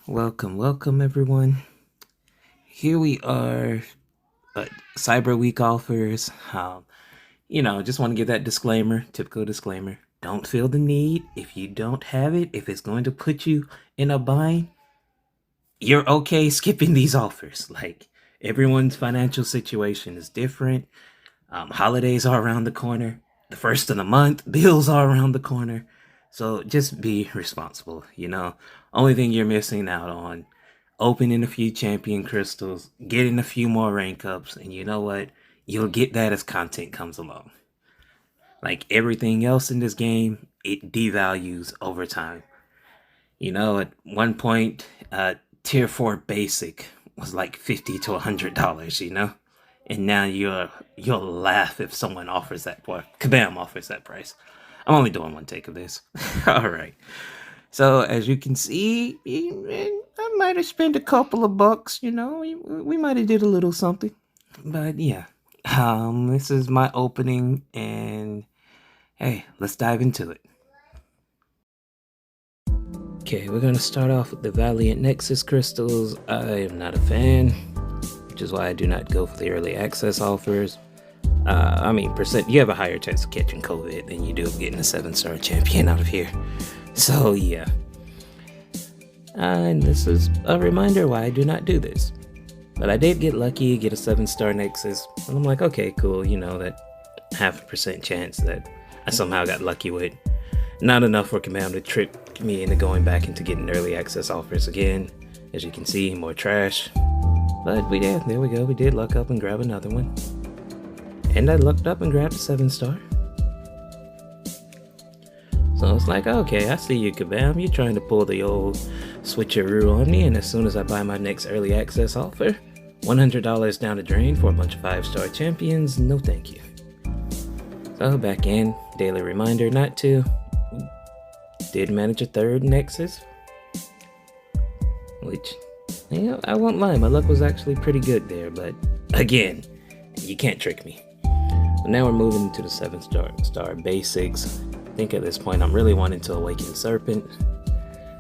Welcome everyone. Here we are, Cyber Week offers. Just want to give that disclaimer, typical disclaimer. Don't feel the need if you don't have it, if it's going to put you in a bind, you're okay skipping these offers. Like, everyone's financial situation is different. Holidays are around the corner. The first of the month, bills are around the corner. So just be responsible, Only thing you're missing out on, opening a few champion crystals, getting a few more rank ups, and you know what? You'll get that as content comes along. Like everything else in this game, it devalues over time. At one point, tier 4 basic was like $50 to $100, And now you'll laugh if someone offers that, or Kabam offers that price. I'm only doing one take of this. All right. So as you can see, I might have spent a couple of bucks. We might have did a little something. But yeah, this is my opening, and hey, let's dive into it. Okay, we're gonna start off with the Valiant Nexus crystals. I am not a fan, which is why I do not go for the early access offers. You have a higher chance of catching COVID than you do of getting a 7-star champion out of here. So yeah. And this is a reminder why I do not do this. But I did get lucky, get a 7-star Nexus, and I'm like, okay, cool, that 0.5% chance that I somehow got lucky with. Not enough for Kabam to trick me into going back into getting early access offers again. As you can see, more trash. But there we go, we did luck up and grab another one. And I lucked up and grabbed a 7-star. So it's like, okay, I see you, Kabam. You're trying to pull the old switcheroo on me, and as soon as I buy my next early access offer, $100 down the drain for a bunch of 5-star champions, no thank you. So back in, daily reminder not to. Did manage a 3rd Nexus, which, I won't lie, my luck was actually pretty good there, but again, you can't trick me. So now we're moving into the 7-star basics. I think at this point I'm really wanting to awaken Serpent.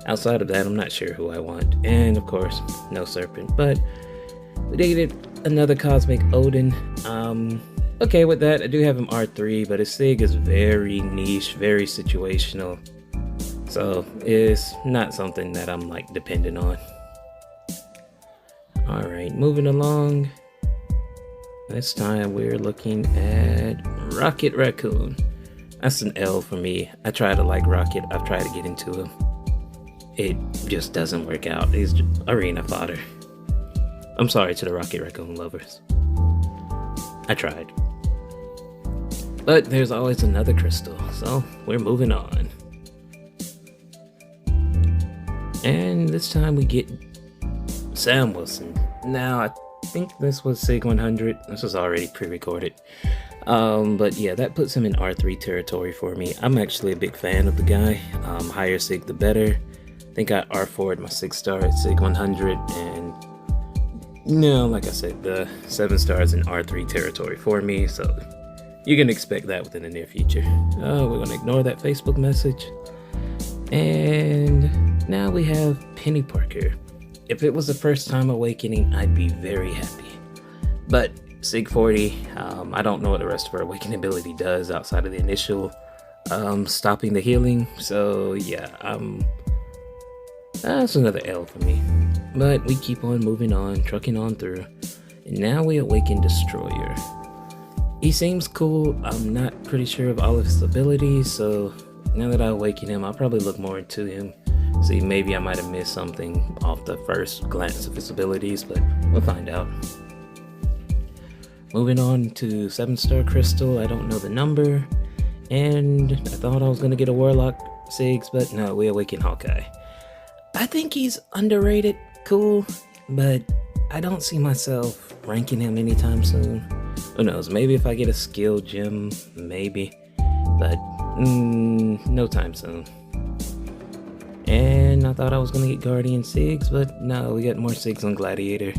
Outside of that, I'm not sure who I want, and of course, no Serpent, but we did get another Cosmic Odin. Okay with that. I do have him R3, but his Sig is very niche, very situational, so it's not something that I'm dependent on. Alright, moving along. This time we're looking at Rocket Raccoon. That's an L for me. I try to like Rocket. I've tried to get into him. It just doesn't work out. He's arena fodder. I'm sorry to the Rocket Raccoon lovers. I tried. But there's always another crystal, so we're moving on. And this time we get Sam Wilson. Now, I think this was Sig 100. This was already pre-recorded. But yeah, that puts him in R3 territory for me. I'm actually a big fan of the guy. Higher Sig, the better. I think I R4'd my 6-star at Sig 100, and like I said, the 7-star is in R3 territory for me, so you can expect that within the near future. We're gonna ignore that Facebook message. And now we have Penny Parker. If it was the first time awakening, I'd be very happy. But Sig 40, I don't know what the rest of her awakening ability does outside of the initial stopping the healing. So yeah, that's another L for me. But we keep on moving on, trucking on through. And now we awaken Destroyer. He seems cool. I'm not pretty sure of all of his abilities, so now that I awaken him, I'll probably look more into him. See, maybe I might have missed something off the first glance of his abilities, but we'll find out. Moving on to 7-star Crystal, I don't know the number, and I thought I was going to get a Warlock Sigs, but no, we awaken Hawkeye. I think he's underrated, cool, but I don't see myself ranking him anytime soon. Who knows, maybe if I get a skill gem, maybe, but no time soon. And I thought I was going to get Guardian Sigs, but no, we got more Sigs on Gladiator.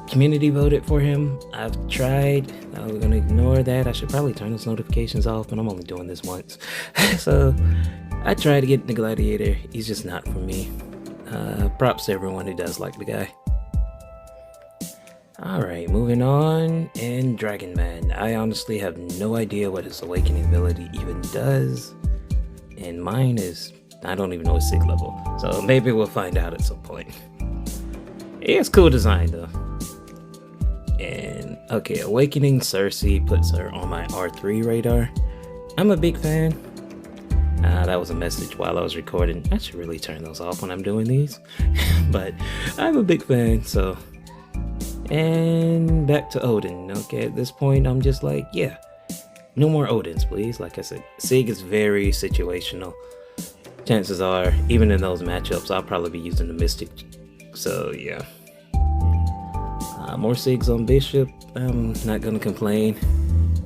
Community voted for him. I've tried. We're going to ignore that. I should probably turn those notifications off, but I'm only doing this once. So I tried to get the Gladiator. He's just not for me. Props to everyone who does like the guy. Alright, moving on. And Dragon Man. I honestly have no idea what his awakening ability even does. And mine is, I don't even know his sig level. So maybe we'll find out at some point. It's cool design though. And okay, Awakening Cersei puts her on my R3 radar. I'm a big fan. That was a message while I was recording. I should really turn those off when I'm doing these. But I'm a big fan, so. And back to Odin. Okay, at this point, I'm just like, yeah, no more Odins, please. Like I said, Sig is very situational. Chances are, even in those matchups, I'll probably be using the Mystic. So, yeah. More Sigs on Bishop. I'm not gonna complain.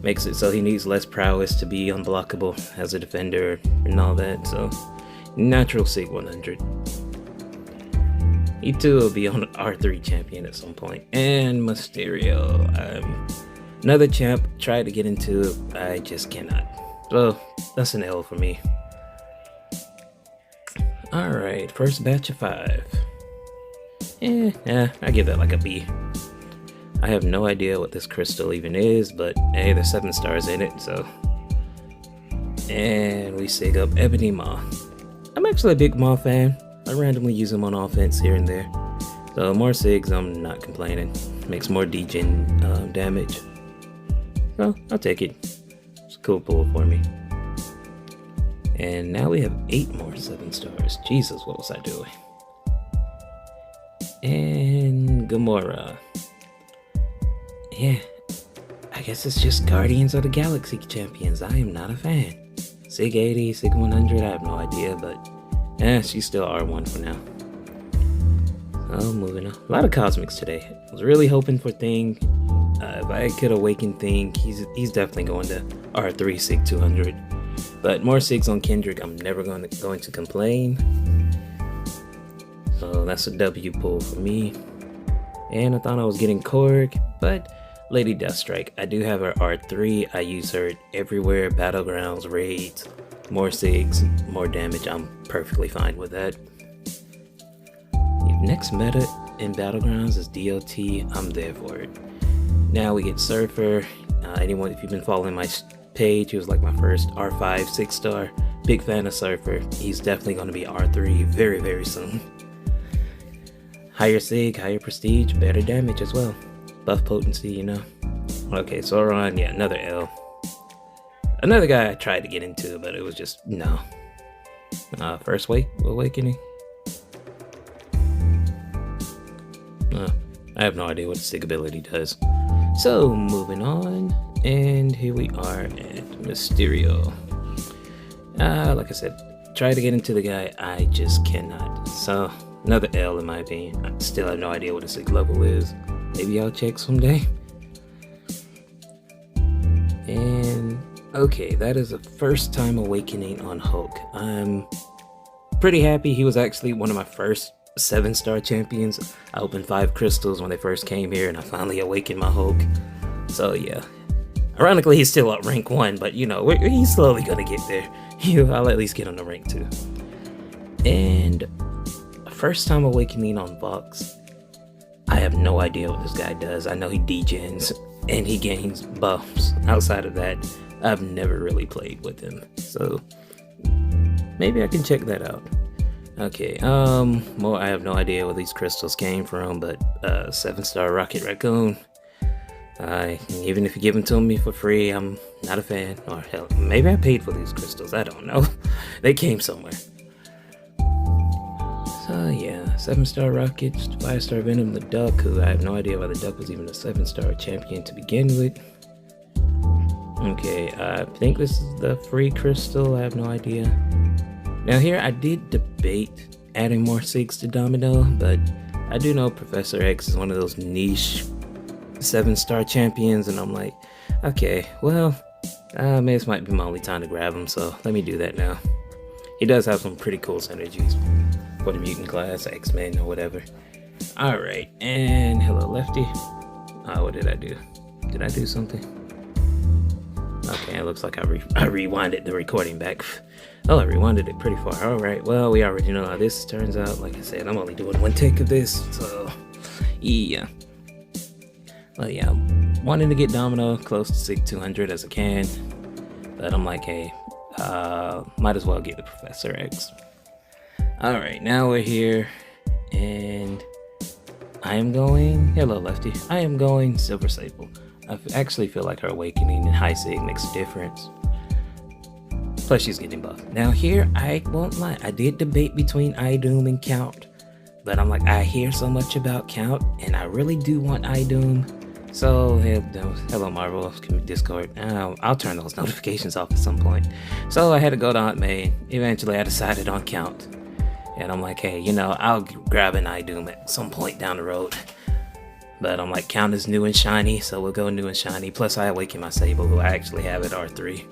Makes it so he needs less prowess to be unblockable as a defender and all that, so natural Sig 100. He too will be on R3 champion at some point. And Mysterio. Another champ, tried to get into, I just cannot. So that's an L for me. Alright, first batch of 5. I give that like a B. I have no idea what this crystal even is, but hey, there's 7 stars in it, so. And we sig up Ebony Maw. I'm actually a big Maw fan. I randomly use him on offense here and there. So more sigs, I'm not complaining. Makes more degen damage. So I'll take it. It's a cool pull for me. And now we have 8 more 7 stars. Jesus, what was I doing? And Gamora. Yeah, I guess it's just Guardians of the Galaxy champions. I am not a fan. Sig 80, Sig 100, I have no idea, but she's still R1 for now. So moving on. A lot of cosmics today. I was really hoping for Thing. If I could awaken Thing, he's definitely going to R3 Sig 200. But more Sigs on Kendrick, I'm never going to complain. So that's a W pull for me. And I thought I was getting Korg, but Lady Deathstrike, I do have her R3. I use her everywhere, battlegrounds, raids, more Sigs, more damage. I'm perfectly fine with that. Next meta in battlegrounds is DOT. I'm there for it. Now we get Surfer. Anyone, if you've been following my page, he was like my first R5 6-star. Big fan of Surfer. He's definitely going to be R3 very, very soon. Higher Sig, higher prestige, better damage as well. Buff potency, you know. Okay, Sauron, yeah, another L. Another guy I tried to get into, but it was just, no. First Awakening. I have no idea what the Sig ability does. So, moving on. And here we are at Mysterio. Like I said, try to get into the guy, I just cannot. So, another L in my opinion. I still have no idea what the Sig level is. Maybe I'll check someday. And okay, that is the first time awakening on Hulk. I'm pretty happy. He was actually one of my first 7-star champions. I opened 5 crystals when they first came here and I finally awakened my Hulk. So yeah. Ironically, he's still at rank 1, but you know, he's slowly gonna get there. I'll at least get on to rank 2. And first time awakening on Vox. I have no idea what this guy does. I know he degens and he gains buffs. Outside of that, I've never really played with him. So maybe I can check that out. Okay, I have no idea where these crystals came from, but 7-star Rocket Raccoon. Even if you give them to me for free, I'm not a fan. Or hell, maybe I paid for these crystals. I don't know. They came somewhere. So yeah, 7-star Rocket, 5-star Venom, the Duck, who I have no idea why the Duck was even a 7-star champion to begin with. Okay, I think this is the free crystal. I have no idea. Now here, I did debate adding more Sigs to Domino, but I do know Professor X is one of those niche 7-star champions, and I'm like, okay, well, maybe this might be my only time to grab him, so let me do that now. He does have some pretty cool synergies for the mutant class, X-Men, or whatever. Alright, and hello, Lefty. What did I do? Did I do something? Okay, it looks like I rewinded the recording back. Oh, I rewinded it pretty far. All right, well, we already know how this turns out. Like I said, I'm only doing one take of this, so yeah. Well, yeah, I'm wanting to get Domino close to 6,200 as I can, but I'm like, hey, might as well get the Professor X. All right, now we're here, and I am going. Hello, Lefty. I am going Silver Sable. I actually feel like her awakening and high sig makes a difference. Plus, she's getting buffed. Now here, I won't lie. I did debate between Idum and Count, but I'm like, I hear so much about Count, and I really do want Idum. So, hello Marvel Discord. I'll turn those notifications off at some point. So I had to go to Aunt May. Eventually, I decided on Count, and I'm like, hey, you know, I'll grab an Idum at some point down the road. But I'm like, Count is new and shiny, so we'll go new and shiny. Plus, I awaken my Sable, who I actually have at R3.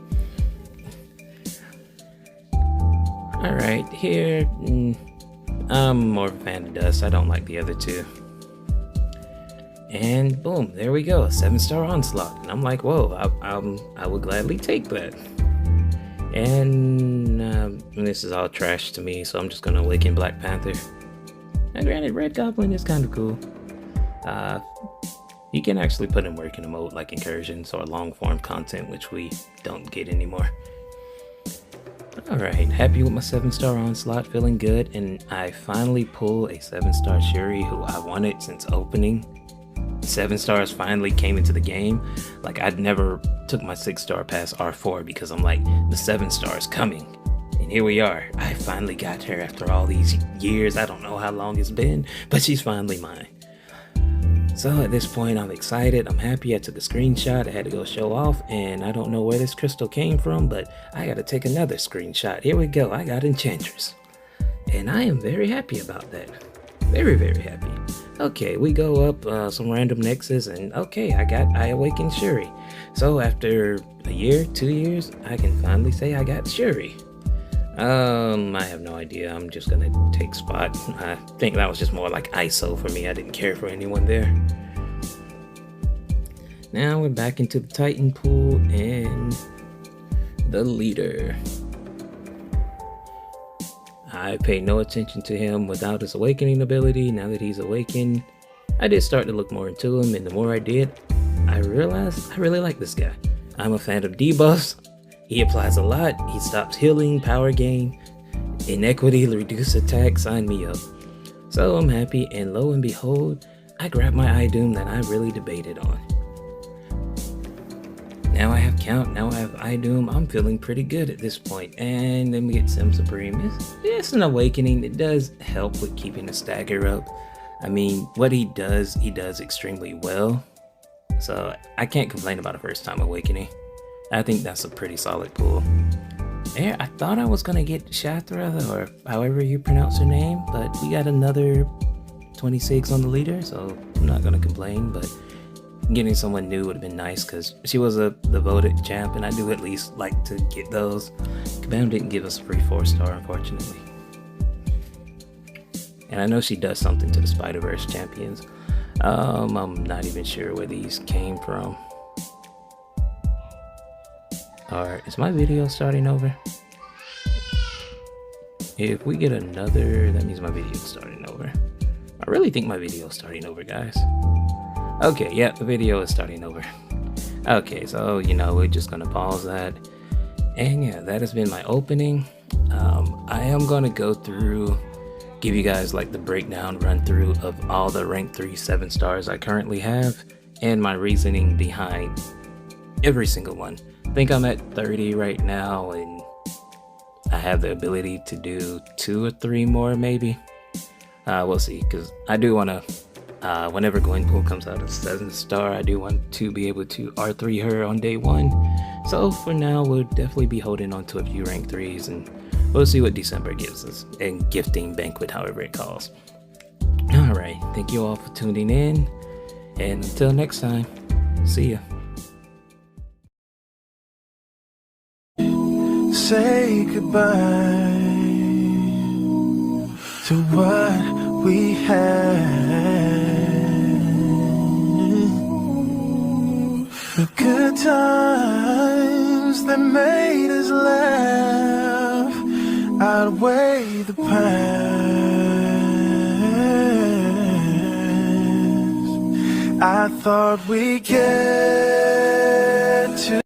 Alright, here, I'm more of a fan of Dust. I don't like the other two. And boom, there we go, a 7-star Onslaught. And I'm like, whoa, I would gladly take that. And this is all trash to me, so I'm just gonna awaken Black Panther. Now granted, Red Goblin is kind of cool. You can actually put in work in a mode like incursions or long form content, which we don't get anymore. Alright, happy with my 7-star Onslaught, feeling good, and I finally pull a 7-star Shuri who I wanted since opening. 7 stars finally came into the game. Like, I'd never took my 6-star past R4 because I'm like, the 7-star is coming. And here we are. I finally got her after all these years. I don't know how long it's been, but she's finally mine. So at this point, I'm excited. I'm happy. I took a screenshot. I had to go show off, and I don't know where this crystal came from, but I got to take another screenshot. Here we go. I got Enchantress, and I am very happy about that. Very, very happy. Okay, we go up some random nexus, and okay, I awakened Shuri. So after a year, 2 years, I can finally say I got Shuri. I have no idea. I'm just gonna take Spot. I think that was just more like ISO for me. I didn't care for anyone there. Now we're back into the Titan pool and the leader. I paid no attention to him without his awakening ability. Now that he's awakened, I did start to look more into him, and the more I did, I realized I really like this guy. I'm a fan of debuffs. He applies a lot. He stops healing, power gain, inequity, reduce attack, sign me up. So I'm happy, and lo and behold, I grabbed my Idum that I really debated on. Now I have Count, now I have Idum. I'm feeling pretty good at this point. And then we get Sim Supreme. It's an awakening. It does help with keeping the stagger up. I mean, what he does extremely well. So I can't complain about a first time awakening. I think that's a pretty solid pull. Yeah, I thought I was gonna get Shathra, or however you pronounce her name, but we got another 26 on the leader, so I'm not gonna complain, but getting someone new would have been nice because she was the voted champ, and I do at least like to get those. Kabam didn't give us a free 4-star, unfortunately. And I know she does something to the Spider-Verse champions. I'm not even sure where these came from. Or is my video starting over? If we get another, that means my video is starting over. I really think my video is starting over, guys. Okay, yeah, the video is starting over. Okay, so, you know, we're just gonna pause that. And yeah, that has been my opening. I am gonna go through, give you guys like the breakdown run through of all the rank 3 7 stars I currently have and my reasoning behind every single one. I think I'm at 30 right now, and I have the ability to do 2 or 3 more maybe. We'll see, because I do want to, whenever Gwenpool comes out as 7-star, I do want to be able to R3 her on day 1. So for now, we'll definitely be holding on to a few rank 3s, and we'll see what December gives us, and Gifting Banquet, however it calls. Alright, thank you all for tuning in, and until next time, see ya. Say goodbye to what we had. A good time. that made us laugh outweigh the past. I thought we'd get to